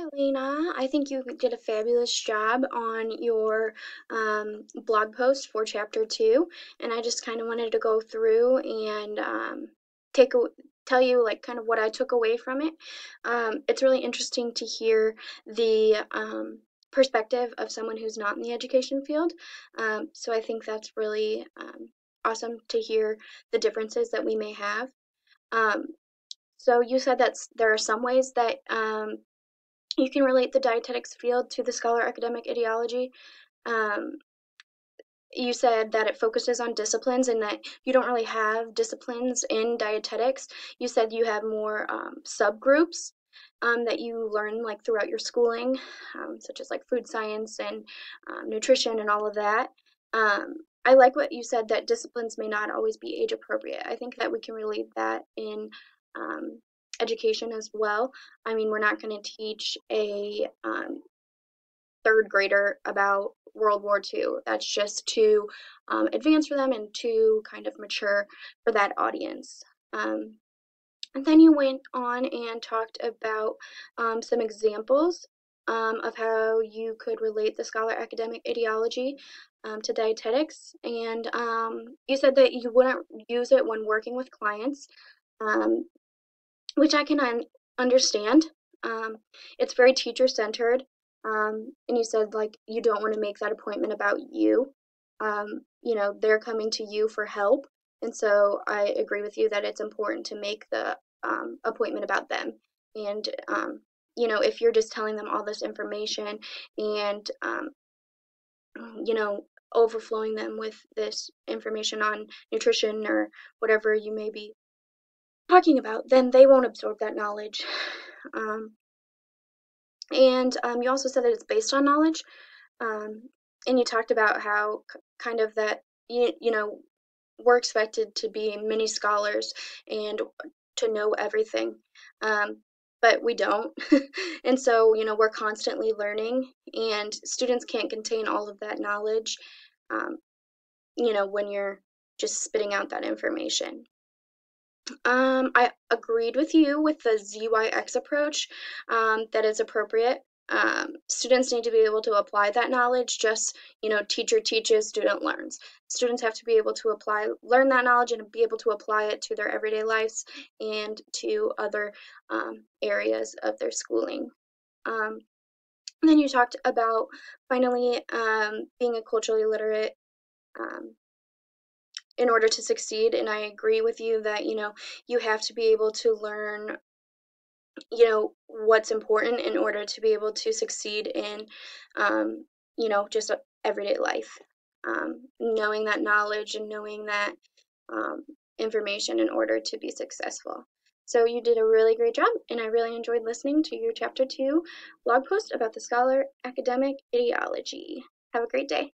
Hi, Lena. I think you did a fabulous job on your blog post for chapter two, and I just kind of wanted to go through and take a, tell you like kind of what I took away from it. It's really interesting to hear the perspective of someone who's not in the education field. So I think that's really awesome to hear the differences that we may have. Um, so you said that there are some ways that you can relate the dietetics field to the scholar academic ideology. Um, you said that it focuses on disciplines and that you don't really have disciplines in dietetics. You said you have more subgroups that you learn like throughout your schooling, such as like food science and nutrition and all of that. I like what you said that disciplines may not always be age appropriate. I think that we can relate that in um, education as well. I mean, we're not going to teach a third grader about World War II. That's just too advanced for them and too kind of mature for that audience. Um, and then you went on and talked about some examples of how you could relate the scholar academic ideology to dietetics. And you said that you wouldn't use it when working with clients, um, which I can understand. Um, it's very teacher centered. And you said like you don't want to make that appointment about you. They're coming to you for help. And so I agree with you that it's important to make the appointment about them. And, if you're just telling them all this information and, you know, overflowing them with this information on nutrition or whatever you may be talking about, then they won't absorb that knowledge. Um, and you also said that it's based on knowledge. Um, and you talked about how kind of that, we're expected to be mini scholars and to know everything. Um, but we don't. And so, we're constantly learning, and students can't contain all of that knowledge, um, when you're just spitting out that information. I agreed with you with the ZYX approach, that is appropriate. Students need to be able to apply that knowledge, just, teacher teaches, student learns. Students have to be able to learn that knowledge and be able to apply it to their everyday lives and to other areas of their schooling. Um, and then you talked about finally being a culturally literate um, in order to succeed. And I agree with you that, you have to be able to learn, what's important in order to be able to succeed in, just everyday life. Knowing that knowledge and knowing that um, information in order to be successful. So you did a really great job, and I really enjoyed listening to your Chapter 2 blog post about the scholar academic ideology. Have a great day.